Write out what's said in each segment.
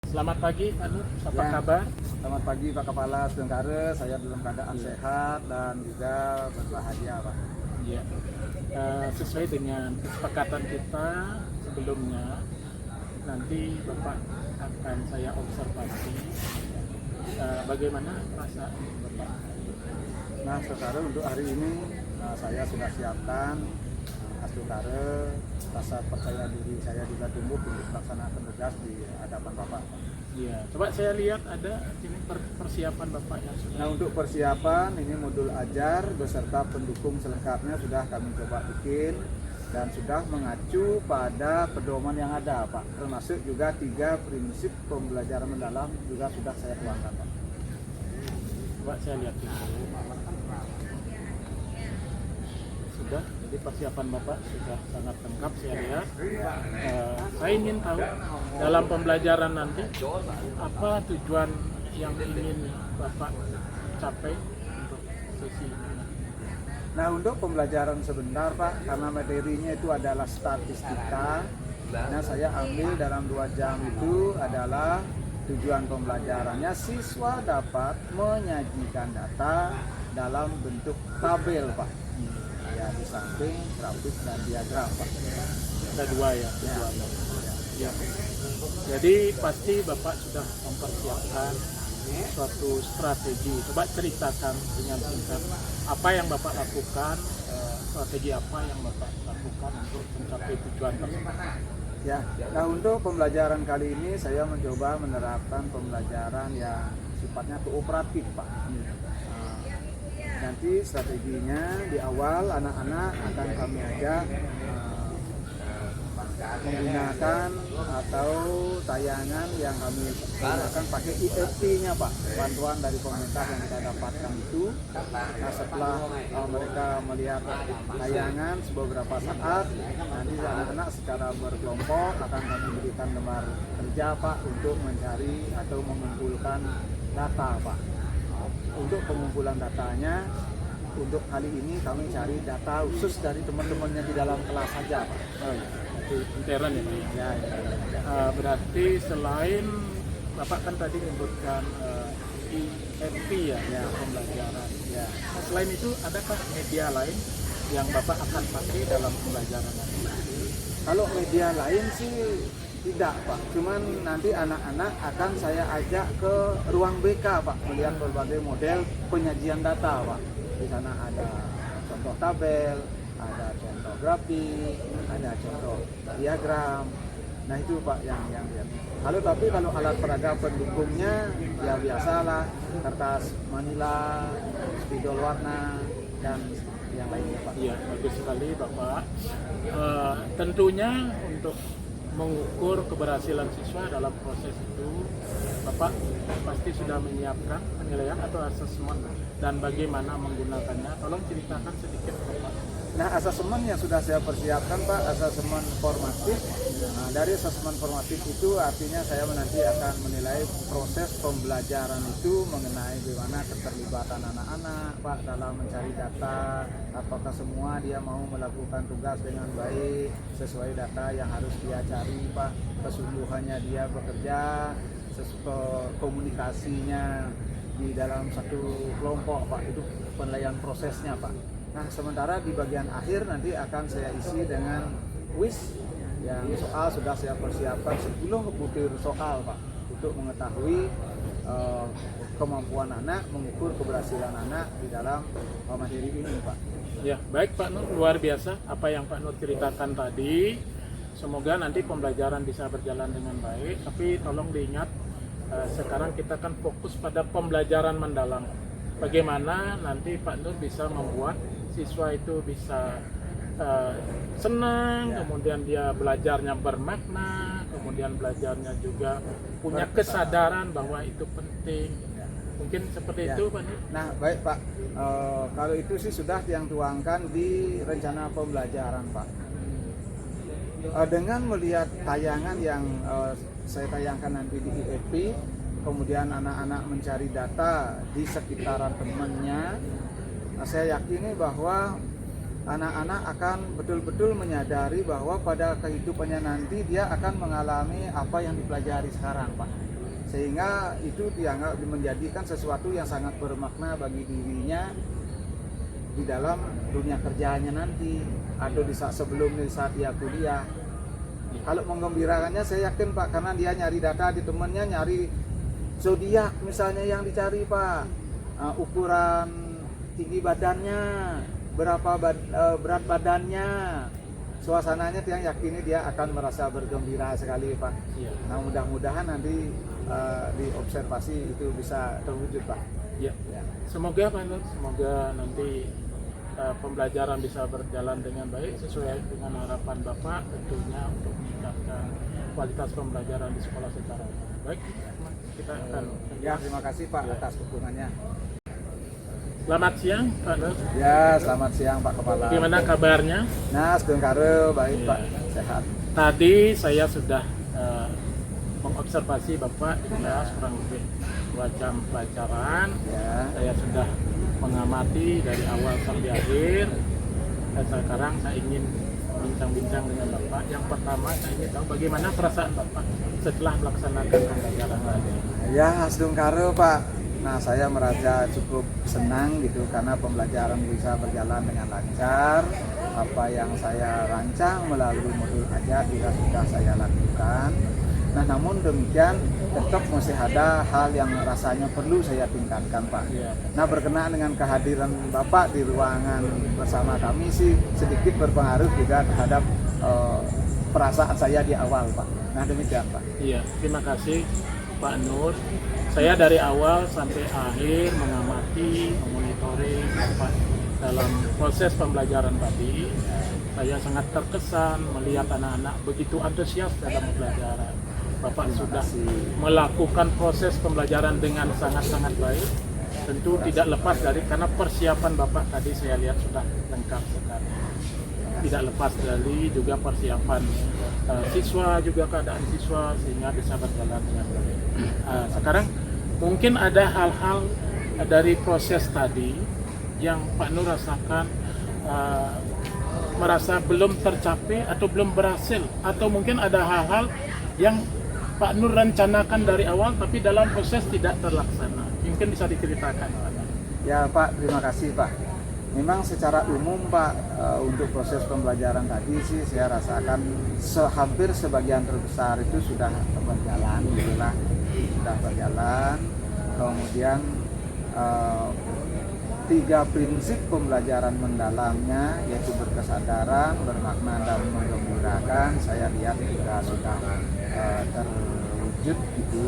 Selamat pagi Pak Nur, apa Ya, kabar? selamat pagi Pak Kepala Sedengkare, saya dalam keadaan sehat dan juga berbahagia Pak. Iya. Sesuai dengan kesepakatan kita sebelumnya, nanti Bapak akan saya observasi bagaimana perasaan Bapak. Nah, sekarang untuk hari ini saya sudah siapkan astukare, rasa percaya diri saya juga tumbuh untuk melaksanakan tugas di hadapan Bapak. Iya, coba saya lihat ada ini persiapan Bapak yang sudah. Nah, untuk persiapan ini modul ajar beserta pendukung selengkapnya sudah kami coba bikin dan sudah mengacu pada pedoman yang ada Pak, termasuk juga 3 prinsip pembelajaran mendalam juga sudah saya tuangkan Pak. Coba saya lihat dulu. Sudah, jadi persiapan Bapak sudah sangat lengkap saya lihat. Saya ingin tahu dalam pembelajaran nanti apa tujuan yang ingin Bapak capai untuk sesi ini. Nah, untuk pembelajaran sebentar Pak, karena materinya itu adalah statistika. Nah, saya ambil dalam 2 jam itu adalah tujuan pembelajarannya siswa dapat menyajikan data dalam bentuk tabel Pak. Ya, di samping grafik dan diagram Pak. Ada 2 ya, tujuannya. Ya. Jadi pasti Bapak sudah mempersiapkan suatu strategi. Coba ceritakan dengan singkat apa yang Bapak lakukan, strategi apa yang Bapak lakukan untuk mencapai tujuan tersebut. Ya, nah untuk pembelajaran kali ini saya mencoba menerapkan pembelajaran yang sifatnya kooperatif Pak. Nanti strateginya di awal anak-anak akan kami ajak menggunakan atau tayangan yang kami gunakan pakai IFT-nya Pak, bantuan dari pemerintah yang kita dapatkan itu. Nah, setelah mereka melihat tayangan beberapa saat, nanti anak-anak secara berkelompok akan kami berikan lembar kerja Pak untuk mencari atau mengumpulkan data Pak. Untuk pengumpulan datanya, untuk kali ini kami cari data khusus dari teman-temannya di dalam kelas saja Pak. Intern ya Pak ya? Berarti selain Bapak kan tadi menyebutkan IFT ya, pembelajaran ya. Selain itu adakah media lain yang Bapak akan pakai dalam pembelajaran nanti? Kalau media lain sih tidak Pak, cuman nanti anak-anak akan saya ajak ke ruang BK Pak, melihat berbagai model penyajian data Pak. Di sana ada contoh tabel, ada contoh grafik, ada contoh diagram. Nah itu Pak yang lihat. Kalau alat peraga pendukungnya ya biasalah, kertas manila, spidol warna dan yang lainnya Pak. Iya, bagus sekali Bapak. Tentunya untuk mengukur keberhasilan siswa dalam proses itu, Bapak pasti sudah menyiapkan penilaian atau asesmen dan bagaimana menggunakannya. Tolong ceritakan sedikit Bapak. Nah, asesmen yang sudah saya persiapkan Pak, asesmen formatif. Nah, dari asesmen formatif itu artinya saya nanti akan menilai proses pembelajaran itu mengenai bagaimana keterlibatan anak-anak Pak dalam mencari data, apakah semua dia mau melakukan tugas dengan baik sesuai data yang harus dia cari Pak, kesungguhannya dia bekerja, komunikasinya di dalam satu kelompok Pak, itu penilaian prosesnya Pak. Nah, sementara di bagian akhir nanti akan saya isi dengan kuis yang soal sudah saya persiapkan 10 butir soal Pak, untuk mengetahui kemampuan anak, mengukur keberhasilan anak di dalam materi ini Pak. Ya, baik Pak Nur, luar biasa apa yang Pak Nur ceritakan tadi. Semoga nanti pembelajaran bisa berjalan dengan baik, tapi tolong diingat sekarang kita kan fokus pada pembelajaran mendalam. Bagaimana nanti Pak Nur bisa membuat siswa itu bisa senang, kemudian dia belajarnya bermakna, kemudian belajarnya juga punya kesadaran bahwa itu penting. Mungkin seperti itu Pak Nur. Nah, baik Pak, kalau itu sih sudah yang tuangkan di rencana pembelajaran Pak. Dengan melihat tayangan yang saya tayangkan nanti di IFP, kemudian anak-anak mencari data di sekitaran temannya, saya yakini bahwa anak-anak akan betul-betul menyadari bahwa pada kehidupannya nanti dia akan mengalami apa yang dipelajari sekarang Pak. sehingga itu dianggap menjadikan sesuatu yang sangat bermakna bagi dirinya di dalam dunia kerjanya nanti atau di saat saat dia kuliah. Kalau menggembirakannya saya yakin Pak, karena dia nyari data di temennya, nyari zodiak misalnya yang dicari Pak, ukuran tinggi badannya, berapa berat badannya, suasananya, yang yakini dia akan merasa bergembira sekali Pak. Iya. Nah mudah-mudahan nanti diobservasi itu bisa terwujud Pak. Ya. Ya. Semoga Pak Nur, semoga nanti pembelajaran bisa berjalan dengan baik sesuai dengan harapan Bapak tentunya untuk meningkatkan kualitas pembelajaran di sekolah secara umum. Baik, kita akan Ya, terima kasih Pak atas dukungannya. Selamat siang Pak Nur. Ya, selamat siang Pak Kepala. Gimana kabarnya? Nah, sedang karo baik Ya. Pak, sehat. Tadi saya sudah mengobservasi Bapak di kelas kurang lebih 2 jam pelajaran. Ya. Saya sudah mengamati dari awal sampai akhir. Dan sekarang saya ingin bincang-bincang dengan Bapak. Yang pertama saya ingin tahu bagaimana perasaan Bapak setelah melaksanakan pembelajaran tadi. Ya, sedang karo Pak. Nah, saya merasa cukup senang gitu karena pembelajaran bisa berjalan dengan lancar. Apa yang saya rancang melalui modul aja juga sudah saya lakukan. Nah, namun demikian tetap masih ada hal yang rasanya perlu saya tingkatkan Pak. Ya. Nah, berkenaan dengan kehadiran Bapak di ruangan bersama kami sih sedikit berpengaruh juga terhadap perasaan saya di awal Pak. Nah, demikian Pak. Iya, terima kasih Pak Nur. Saya dari awal sampai akhir mengamati, memonitoring Bapak dalam proses pembelajaran tadi. Saya sangat terkesan melihat anak-anak begitu antusias dalam pembelajaran. Bapak sudah melakukan proses pembelajaran dengan sangat-sangat baik. Tentu tidak lepas dari, karena persiapan Bapak tadi saya lihat sudah lengkap sekali. Tidak lepas dari juga persiapan siswa, juga keadaan siswa, sehingga bisa berjalan dengan baik. Sekarang mungkin ada hal-hal dari proses tadi yang Pak Nur rasakan merasa belum tercapai atau belum berhasil, atau mungkin ada hal-hal yang Pak Nur rencanakan dari awal tapi dalam proses tidak terlaksana. Mungkin bisa diceritakan Pak. Ya Pak, terima kasih Pak. Memang secara umum Pak, untuk proses pembelajaran tadi sih saya rasakan hampir sebagian terbesar itu sudah berjalan, gitulah, sudah berjalan. Kemudian 3 prinsip pembelajaran mendalamnya, yaitu berkesadaran, bermakna, dan menggembirakan, saya lihat juga sudah terwujud gitu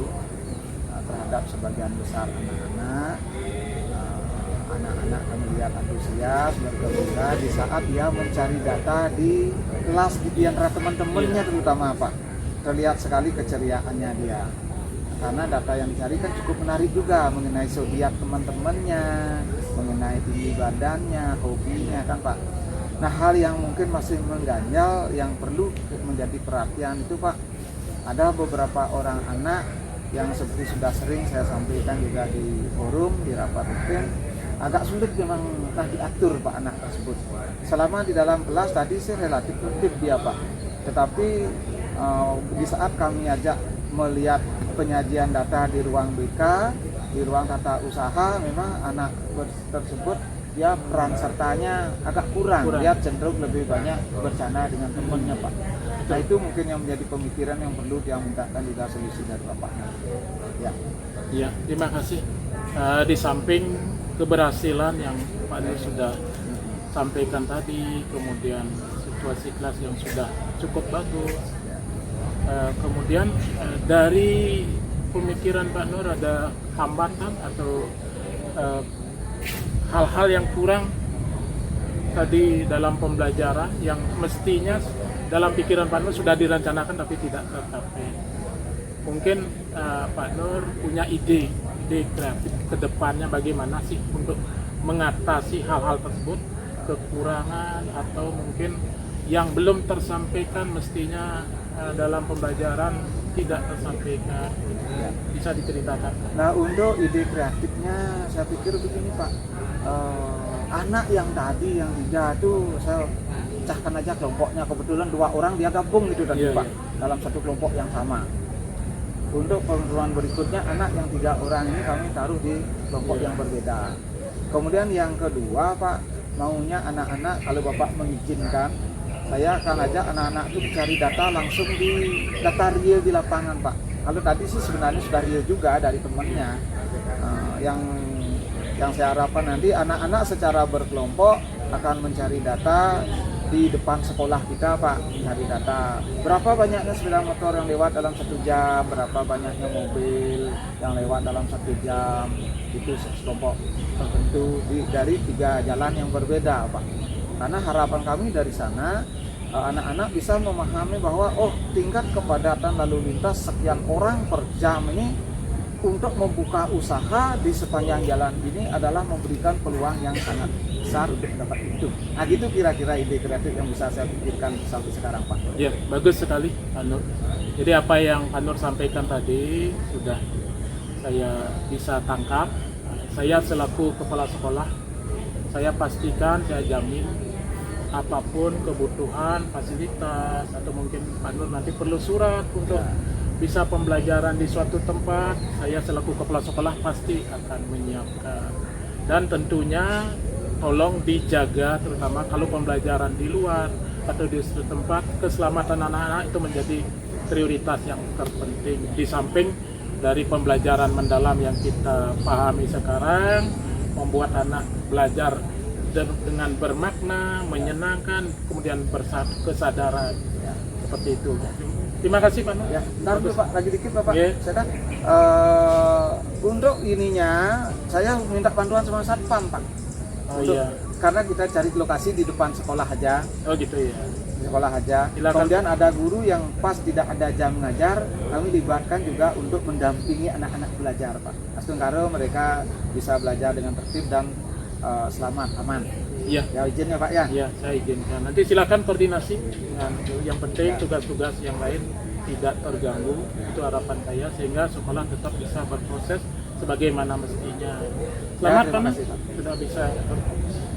terhadap sebagian besar anak-anak. Anak-anak kami lihat antusias, bergembira di saat dia mencari data di kelas di antara teman-temannya, terutama Pak. Terlihat sekali keceriaannya dia. Karena data yang dicari kan cukup menarik juga mengenai zodiak teman-temannya, mengenai tinggi badannya, hobinya kan Pak. Nah, hal yang mungkin masih mengganjal yang perlu menjadi perhatian itu Pak, ada beberapa orang anak yang seperti sudah sering saya sampaikan juga di forum, di rapat rutin, agak sulit memang diatur Pak anak tersebut. Selama di dalam kelas tadi sih relatif tertib dia Pak, tetapi di saat kami ajak melihat penyajian data di ruang BK, di ruang tata usaha, memang anak tersebut dia peran sertanya agak kurang. Dia cenderung lebih banyak bercanda dengan temannya Pak. Nah, itu mungkin yang menjadi pemikiran yang perlu dia mintakan juga solusi dari Bapaknya. Ya. Ya, terima kasih. Di samping keberhasilan yang Pak Nur sudah sampaikan tadi, kemudian situasi kelas yang sudah cukup bagus, kemudian dari pemikiran Pak Nur ada hambatan atau hal-hal yang kurang tadi dalam pembelajaran yang mestinya dalam pikiran Pak Nur sudah direncanakan tapi tidak tercapai. Mungkin Pak Nur punya ide kreatif ke depannya bagaimana sih untuk mengatasi hal-hal tersebut, kekurangan atau mungkin yang belum tersampaikan mestinya dalam pembelajaran tidak tersampaikan, bisa diceritakan. Nah, untuk ide kreatifnya saya pikir begini Pak, anak yang tadi yang 3 tuh saya pecahkan aja kelompoknya, kebetulan 2 orang dia gabung gitu tadi Pak, dalam satu kelompok yang sama. Untuk pertemuan berikutnya anak yang 3 orang ini kami taruh di kelompok yang berbeda. Kemudian yang kedua Pak, maunya anak-anak kalau Bapak mengizinkan, saya akan ajak anak-anak itu cari data langsung di data real di lapangan Pak. Kalau tadi sih sebenarnya sudah real juga dari temannya. Yang saya harapkan nanti anak-anak secara berkelompok akan mencari data di depan sekolah kita Pak, mencari data berapa banyaknya sepeda motor yang lewat dalam 1 jam, berapa banyaknya mobil yang lewat dalam 1 jam, itu sekelompok tertentu dari 3 jalan yang berbeda Pak. Karena harapan kami dari sana anak-anak bisa memahami bahwa tingkat kepadatan lalu lintas sekian orang per jam ini untuk membuka usaha di sepanjang jalan ini adalah memberikan peluang yang sangat besar untuk mendapat itu. Nah gitu kira-kira ide kreatif yang bisa saya pikirkan sampai sekarang Pak. Ya, bagus sekali Pak Nur. Jadi apa yang Pak Nur sampaikan tadi sudah saya bisa tangkap. Saya selaku kepala sekolah, saya pastikan, saya jamin apapun kebutuhan, fasilitas, atau mungkin Pak Nur nanti perlu surat untuk bisa pembelajaran di suatu tempat, saya selaku kepala sekolah pasti akan menyiapkan. Dan tentunya tolong dijaga, terutama kalau pembelajaran di luar atau di suatu tempat, keselamatan anak-anak itu menjadi prioritas yang terpenting. Di samping dari pembelajaran mendalam yang kita pahami sekarang, membuat anak belajar dengan bermakna, menyenangkan, kemudian kesadaran, seperti itu. Terima kasih Pak Nur. Ya, ntar dulu Pak, lagi dikit Bapak. Yeah. Saya untuk ininya saya minta bantuan sama Satpam Pak. Karena kita cari lokasi di depan sekolah aja. Oh gitu ya. Sekolah aja. Silakan. Kemudian ada guru yang pas tidak ada jam ngajar, kami libatkan juga untuk mendampingi anak-anak belajar Pak. Astungkaro mereka bisa belajar dengan tertib dan selamat, aman. Iya. Ya izin ya Pak ya. Iya, saya izinkan. Nanti silakan koordinasi dengan yang penting tugas-tugas yang lain tidak terganggu. Itu harapan saya sehingga sekolah tetap bisa berproses sebagaimana mestinya. Selamat terima Pak, kasih, Pak. sudah bisa berproses.